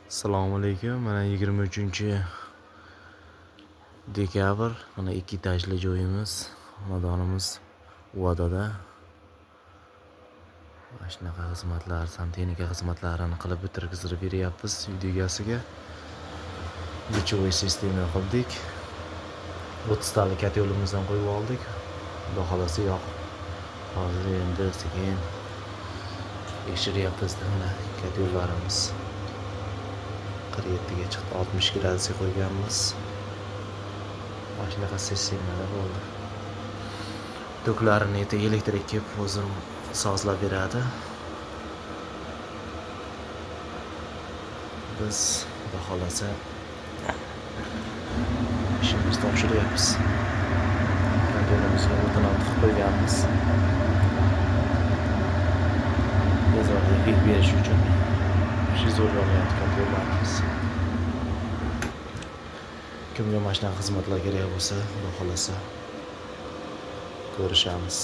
Assalomu alaykum. Mana 23-dekabr. Mana 2 etajli joyimiz, xonadonimiz Uvadada. Mana shunaqa xizmatlar, santexnika xizmatlarini qilib bitirgizib beryapmiz uy egasiga. Lichovoy sistema qildik. 30 tali kotyolimizdan qo'yib oldik. Xudo xolasa yoqib. Hozir endi sekin tekshiryapmiz. Mana kotyollarimiz 47 ga chiqdi. 60 gradusga qo'yganmiz. Mana shunaqa sistemada bo'ldi. Toklarini elektrik kelib o'zim sozlab beradi. Biz xudo xolasa ishimizni topshiryapmiz. Konteynimizga o'tin olib qo'yganmiz. Bozorga berish uchun zo'rlayapti konteynerlarimiz. Kimga mana shunaqa xizmatlar kerak bo'lsa, xudo xolasa ko'rishamiz.